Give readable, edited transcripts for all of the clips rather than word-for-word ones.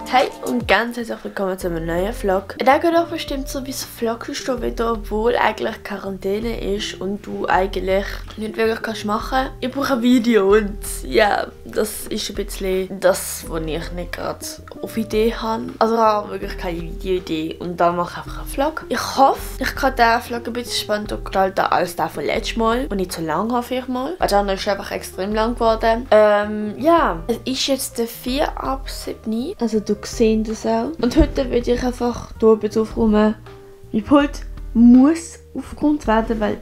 Hey und ganz herzlich willkommen zu einem neuen Vlog. Der geht auch bestimmt so, wie es vloggst du wieder, obwohl eigentlich Quarantäne ist und du eigentlich nicht wirklich kannst machen. Ich brauche ein Video und ja, das ist ein bisschen das, was ich nicht gerade auf Idee habe. Also ich habe wirklich keine Videoidee und dann mache ich einfach einen Vlog. Ich hoffe, ich kann diesen Vlog ein bisschen spannender gestalten als der von letztem Mal und nicht so lang hoffe ich mal. Weil der andere ist einfach extrem lang geworden. Ja, es ist jetzt der 4 ab 7. Also du siehst das auch. Und heute werde ich einfach hier ein bisschen aufräumen. Mein Pult muss aufgeräumt werden, weil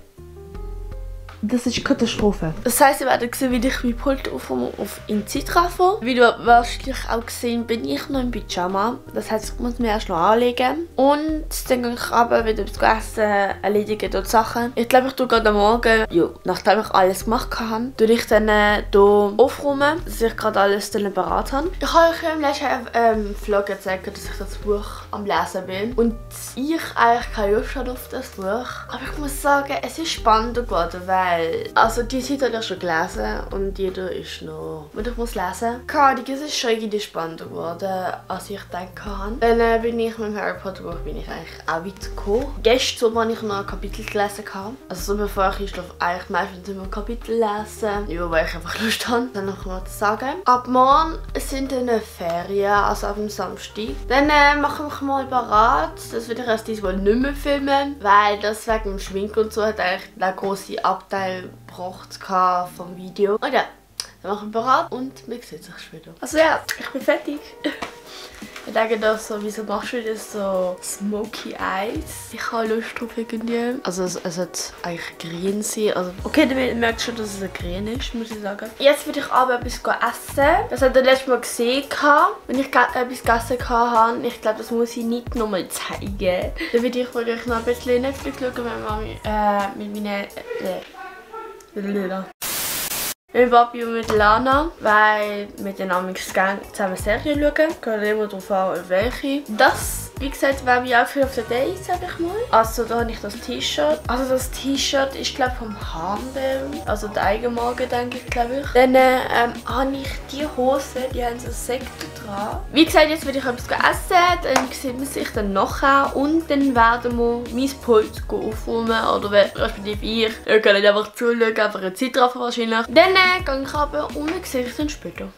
das ist eine Katastrophe. Das heisst, ihr werdet sehen, wie ich mein Pult aufräume in Zeitraffer. Wie du wahrscheinlich auch gesehen, bin ich noch im Pyjama. Das heisst, ich muss mich erst noch anlegen. Und dann gehe ich runter, wieder etwas essen, erledigen dort Sachen. Ich glaube, ich tue gerade am Morgen, nachdem ich alles gemacht habe, tue ich dann hier aufräumen, dass ich gerade alles dann bereit habe. Ich habe euch im letzten Vlog gezeigt, dass ich das Buch am Lesen bin. Und ich eigentlich keine Lust habe auf das Buch. Aber ich muss sagen, es ist spannender geworden, weil also die Seite habe ich schon gelesen und jeder ist noch, was ich muss lesen. Es ist schon irgendwie spannender geworden, als ich gedacht habe. Dann bin ich mit dem Harry Potter Buch eigentlich auch weit gekommen. Gestern, als ich noch ein Kapitel gelesen habe, also so bevor ich einschlafe, eigentlich meistens immer ein Kapitel lesen, ja, weil ich einfach Lust habe, dann noch mal zu sagen. Ab morgen sind dann Ferien, also ab dem Samstag. Dann mache ich mich mal bereit. Das werde ich erst diesmal nicht mehr filmen, weil das wegen dem Schminken und so hat eigentlich einen grossen Abteil gebracht vom Video. Und ja, dann mache ich bereit und wir sehen sich später. Also ja, ich bin fertig. Ich denke da so, wieso machst du das so Smoky Eyes? Ich habe Lust drauf irgendwie. Also es sollte eigentlich grün sein. Also, okay, dann merkt schon, dass es grün ist, muss ich sagen. Jetzt würde ich aber etwas essen. Das hat ihr letztes Mal gesehen, wenn ich etwas gegessen habe. Ich glaube, das muss ich nicht nochmal zeigen. Dann würde ich wirklich noch ein bisschen Netflix schauen, mit meinen... mit Papi und mit Lana, weil wir dann zusammen Serien schauen. Ich kann immer darauf an, welche. Das, wie gesagt, wäre mein Outfit of the Day, sag ich mal. Also da habe ich das T-Shirt. Also das T-Shirt ist, glaube ich, vom Handel. Also die Eigenmarke, denke ich, glaube ich. Dann habe ich die Hose, die haben so Sekte dran. Wie gesagt, jetzt werde ich etwas essen, dann sieht man sich dann nachher. Und dann werden wir mein Pult aufräumen. Oder respektive ich. Ich kann nicht einfach zuschauen, einfach eine Zeit drauf wahrscheinlich. Dann gehe ich runter und wir sehen uns dann später.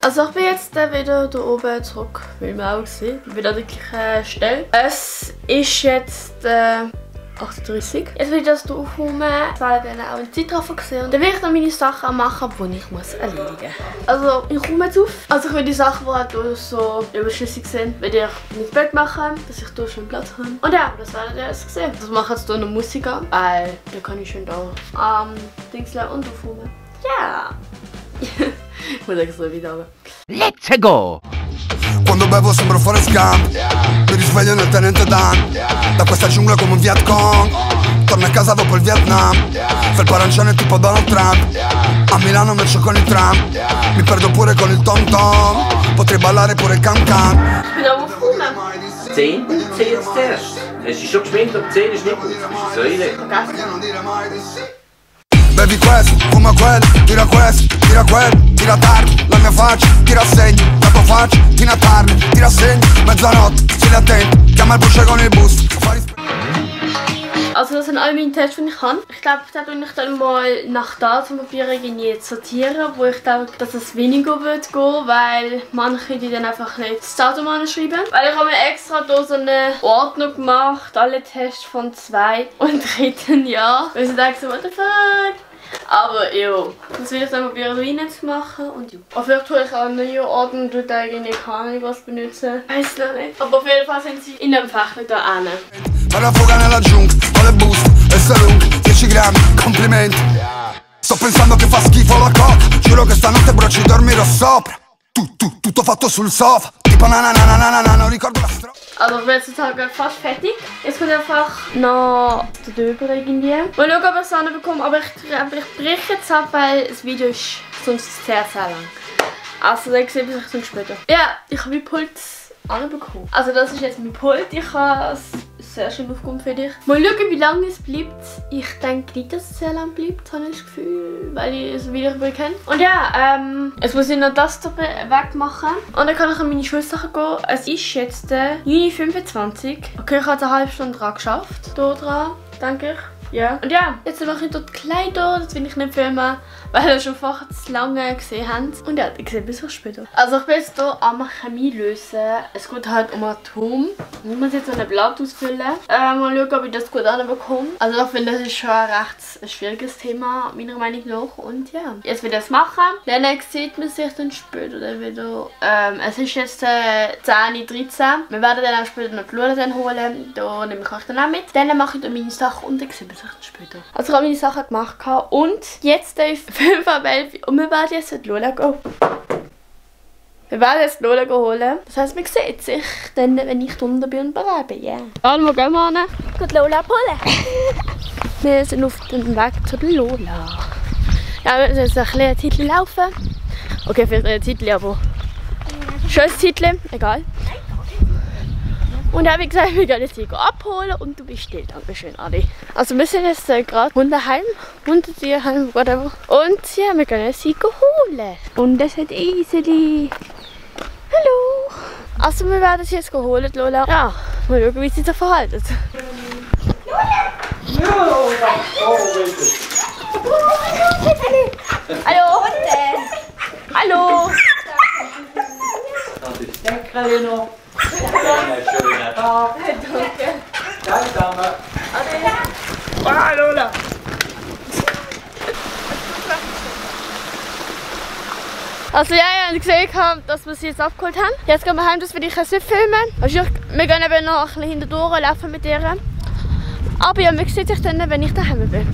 Also ich bin jetzt wieder hier oben zurück, wie wir auch sehen, bei der gleichen Stelle. Es ist jetzt 38. Jetzt will ich das hier aufräumen, weil ich dann auch einen Zeitraffer gesehen habe. Dann will ich dann meine Sachen machen, die ich muss erledigen muss. Also ich räume jetzt auf. Also ich will die Sachen, die halt so überschüssig sind, will ich ins Bett machen, dass ich hier schön Platz habe. Und ja, das werdet ihr jetzt sehen. Also ich mache jetzt hier noch Musik an, weil dann kann ich schön da Dingsle und aufräumen. Ja! Ich muss extra wieder haben. Let's go! Quando bevo sembro Forrest Gump, mi risveglio nel tenente Dan, da questa giungla come un Vietcong, torno a casa dopo il Vietnam, felpa arancione tipo Donald Trump, a Milano mercio con il tram, mi perdo pure con il tom tom, potrei ballare pure il can can. Ich bin am Aufräumen. 10? 10 jetzt zuerst. Hast du schon geschminkt, aber 10 ist nicht gut. So eine. Bevi questo, fuma quello, tira questo, tira quello, tira tardi, la mia faccia, ti rassegno, la tua faccia, fino a tardi, ti rassegno, mezzanotte, stai attento, chiama il Porsche con il bus. Also das sind all meine Tests, die ich habe. Ich glaube, da tue ich dann mal nach Datum irgendwie sortieren, wo ich denke, dass es weniger wird gehen, weil manche die dann einfach nicht das Datum anschreiben. Weil ich habe mir extra hier so eine Ordnung gemacht, alle Tests von 2 und 3. Jahr. Weil ich denke so, what the fuck? Aber ja, das will ich dann probieren reinzumachen und ja. Auf jeden Fall tue ich auch eine neue Ordnung, tue eigentlich keine was benutzen. Weiss noch nicht. Aber auf jeden Fall sind sie in dem Fächer da hinten. Bella fuga nella giungla, ho le buste, e sei lunga, 10 grammi, complimenti. Sto pensando che fa schifo la coca, giuro che stanotte però ci dormirò sopra. Tutto fatto sul sofa, tipo na na na na na, non ricordo la strofa. Also ich bin jetzt fast fertig. Jetzt kommt einfach noch der Döber irgendwie. Mal schauen, ob ich es anbekomme, aber ich breche jetzt ab, weil das Video ist sonst sehr lang. Also dann sehen wir uns später. Ja, ich habe mein Pult anbekommen. Also das ist jetzt mein Pult. Ich habe sehr schön aufkommt für dich. Mal schauen, wie lange es bleibt. Ich denke nicht, dass es sehr lange bleibt, habe ich das Gefühl, weil ich es wieder kenne. Und ja, jetzt muss ich noch das hier wegmachen. Und dann kann ich an meine Schulsachen gehen. Es ist jetzt Juni 25. Okay, ich habe eine halbe Stunde dran geschafft. Hier dran, denke ich. Ja. Und ja, jetzt mache ich dort die Kleider, das will ich nicht filmen, weil ihr schon vorher zu lange gesehen habt. Und ja, ich sehe bis später. Also ich bin jetzt hier am Chemie lösen. Es geht halt um Atom. Ich muss jetzt ein Blatt ausfüllen. Mal schauen, ob ich das gut anbekomme. Also ich finde, das ist schon ein recht schwieriges Thema, meiner Meinung nach. Und ja, jetzt will ich das machen. Dann sieht man sich dann später dann wieder. Es ist jetzt 10:13 Uhr. Wir werden dann auch später noch die Lula holen. Da nehme ich euch dann auch mit. Dann mache ich dann meine Sachen und dann sehen wir sich später. Also ich habe meine Sachen gemacht und jetzt ist 5 ab 11 und wir werden jetzt in die Lola gehen. Wir werden jetzt die Lola holen. Das heisst, man sieht sich dann, wenn ich unten bin und bereit bin. Yeah. Dann, wo gehen wir hin? Gehen die Lola abholen. Wir sind auf dem Weg zu der Lola. Ja, wir müssen jetzt ein kleines Zeitchen laufen. Okay, vielleicht ein Zeitchen, aber schönes Zeitchen, egal. Und ja, wie gesagt, wir gehen jetzt hier abholen und du bist still. Dankeschön, Adi. Also wir sind jetzt gerade Hundeheim, Hundetierheim, whatever. Und ja, wir gehen jetzt hier holen. Und das hat easy. Hallo. Also wir werden sie jetzt holen, Lola. Ja, mal schauen, wie sie sich verhalten. Hallo! Hallo. Hallo. Das ist Deckel noch. Schönen Tag. Danke. Danke. Ah, Lola. Also ja, ihr habt gesehen, dass wir sie jetzt abgeholt haben. Jetzt gehen wir heim, das will ich jetzt nicht filmen. Also wir gehen eben noch ein bisschen hinterdurch laufen mit ihr. Aber ja, man sieht sich dann, wenn ich daheim bin.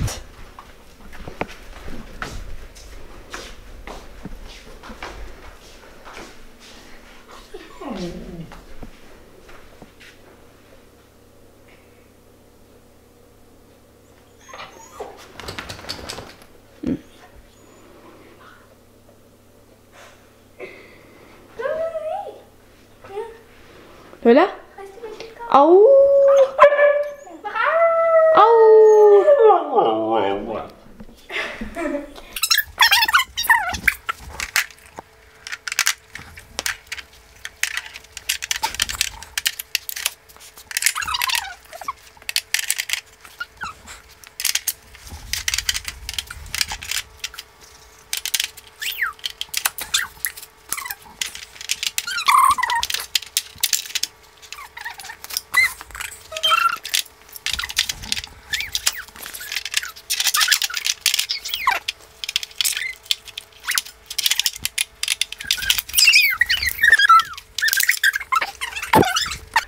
Lola? Au! Au!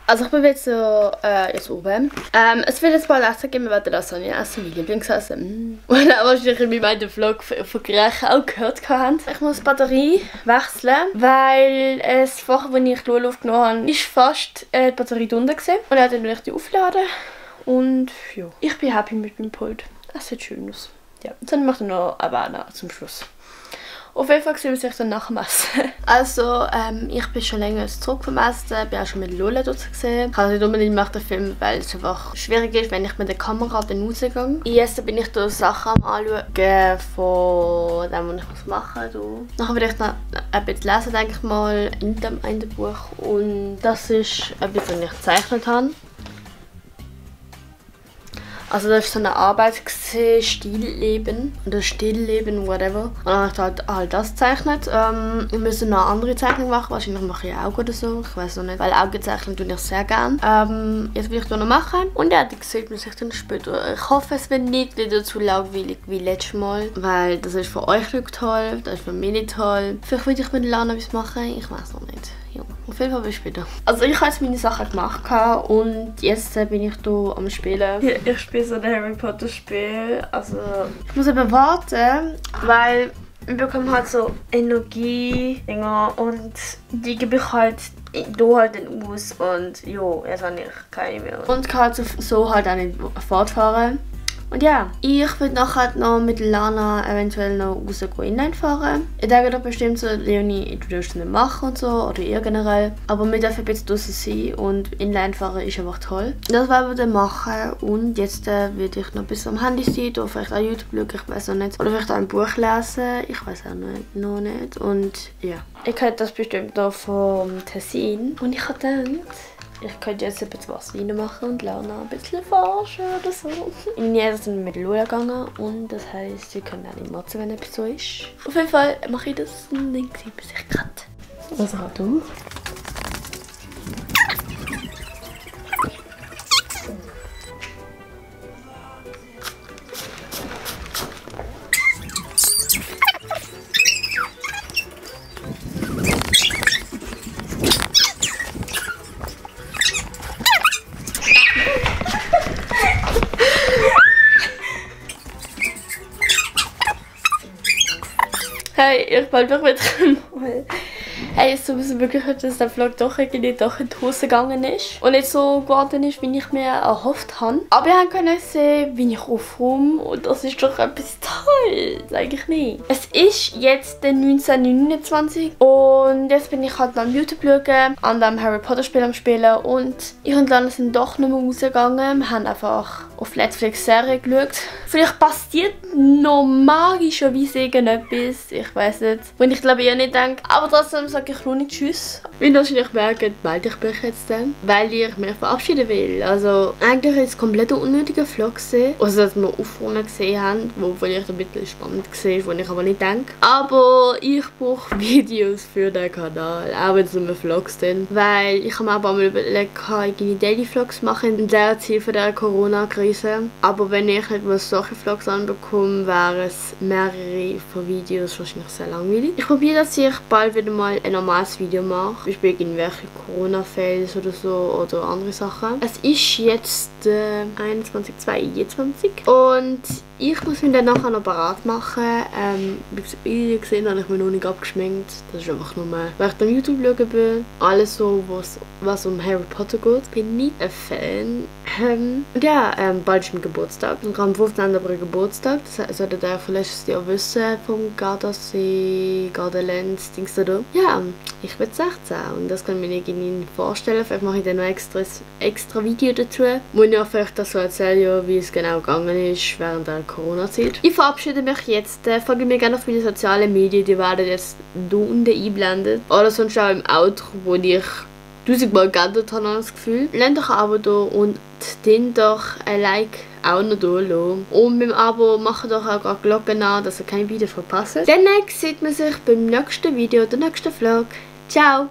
Also ich bin jetzt so jetzt oben. Es wird jetzt bald Essen geben, wir werden Lasagne essen, mein Lieblingsessen. Und dann wahrscheinlich in meinem Vlog von Grech auch gehört haben. Ich muss die Batterie wechseln, weil es vorher, als ich die Lula aufgenommen habe, ist fast die Batterie drunter gewesen. Und dann will ich die aufladen. Und ja, ich bin happy mit meinem Pult. Das sieht schön aus. Ja, und dann mache ich noch eine Banane zum Schluss. Auf jeden Fall sehen wir sich dann nach dem Essen. Also, ich bin schon länger zurück vom Essen, bin auch schon mit Lola dort gesehen. Ich kann nicht unbedingt machen den Film, weil es einfach schwierig ist, wenn ich mit der Kamera dann rausgehe. Jetzt bin ich da Sachen am Anschauen von dem, was ich machen muss. Nachher will ich noch ein bisschen lesen, denke ich mal, in dem Buch. Und das ist etwas, was ich gezeichnet habe. Also das war so eine Arbeit, Stillleben oder Stillleben, whatever. Und dann habe ich halt das gezeichnet. Ich müsste noch eine andere Zeichnung machen, wahrscheinlich mache ich Augen oder so, ich weiß noch nicht. Weil Augen zeichnen tue ich sehr gerne. Jetzt will ich das noch machen und ja, das sieht man sich dann später. Ich hoffe, es wird nicht wieder zu langweilig wie letztes Mal, weil das ist für euch nicht toll, das ist für mich nicht toll. Vielleicht würde ich mit Lana etwas machen, ich weiß noch nicht. Ja, auf jeden Fall bis später. Also ich habe jetzt meine Sachen gemacht und jetzt bin ich hier am Spielen. Ich spiele so ein Harry Potter Spiel. Also ich muss eben warten, weil wir bekommen halt so Energie-Dinger und die gebe ich halt hier halt dann aus und ja, jetzt habe ich keine mehr. Und kann halt so halt auch nicht fortfahren. Und ja, ich würde nachher noch mit Lana eventuell noch rausgehen inline fahren. Ich denke doch bestimmt so, Leonie, du darfst es nicht machen und so, oder ihr generell. Aber wir dürfen ein bisschen draussen sein und inline fahren ist einfach toll. Das werden wir dann machen und jetzt würde ich noch ein bisschen am Handy sein, oder vielleicht auch YouTube schauen, ich weiß auch nicht. Oder vielleicht auch ein Buch lesen, ich weiß auch noch nicht. Und ja, ich könnte das bestimmt noch vom Tessin. Und ich habe gedacht, ich könnte jetzt etwas Wasser reinmachen und Lana ein bisschen forschen oder so. In jeder sind wir mit Lula gegangen und das heisst, sie können auch nicht motzen, wenn etwas so ist. Auf jeden Fall mache ich das und dann sieht man sich gerade. Was hast du? Hey, ich wollte mich wieder. Hey, es ist sowieso wirklich, dass der Vlog doch irgendwie doch in die Hose gegangen ist. Und nicht so geworden ist, wie ich mir erhofft habe. Aber ihr könnt sehen, wie ich aufräume. Und das ist doch etwas Tolles. Eigentlich nicht. Es ist jetzt der 1929. Und jetzt bin ich halt am YouTube schauen, an dem Harry Potter Spiel am Spielen. Und ich und Lana sind doch nicht mehr rausgegangen. Wir haben einfach auf Netflix Serie geschaut. Vielleicht passiert noch magischerweise irgendetwas. Ich weiß nicht. Und ich glaube, ihr nicht denkt. Aber trotzdem sage ich noch nicht Tschüss. Wie ihr wahrscheinlich merkt, melde ich mich jetzt dann, weil ich mich verabschieden will. Also eigentlich ist es komplett ein unnötiger Vlog gesehen. Also dass wir Aufräumen gesehen haben, wo vielleicht ein bisschen spannend war, wo ich aber nicht denke. Aber ich brauche Videos für den Kanal, auch wenn es nur Vlogs sind. Weil ich habe mir aber mal überlegt, irgendwie Daily Vlogs machen in der Zeit von der Corona-Krise. Aber wenn ich nicht mal solche Vlogs anbekomme, wären es mehrere von Videos wahrscheinlich sehr langweilig. Ich probiere, dass ich bald wieder mal ein normales Video mache. Zum Beispiel irgendwelche Corona-Fails oder so oder andere Sachen. Es ist jetzt 21.22 und ich muss mich dann nachher noch parat machen. Wie ihr gesehen habe ich mich noch nicht abgeschminkt. Das ist einfach nur, weil ich dann YouTube schauen bin. Alles so, was um Harry Potter geht. Bin nicht ein Fan. Und ja, bald ist mein Geburtstag. Und am 15. April Geburtstag. Das solltet ihr von letztes Jahr wissen. Vom Gardasee, Gardaland, Dings da. Ja, ich bin 16 und das kann ich mir nicht vorstellen. Vielleicht mache ich dann noch extra Video dazu. Wo ich auch vielleicht das so erzählen, wie es genau gegangen ist während der Corona-Zeit. Ich verabschiede mich jetzt. Folgt mir gerne auf meine sozialen Medien. Die werden jetzt hier unten eingeblendet. Oder sonst auch im Outro, wo ich 1000-mal geändert habe, das Gefühl. Lasst doch ein Abo da und dann doch ein Like auch noch da lassen. Und beim Abo macht doch auch die Glocke an, dass ihr kein Video verpasst. Dann sieht man sich beim nächsten Video, der nächsten Vlog. Ciao!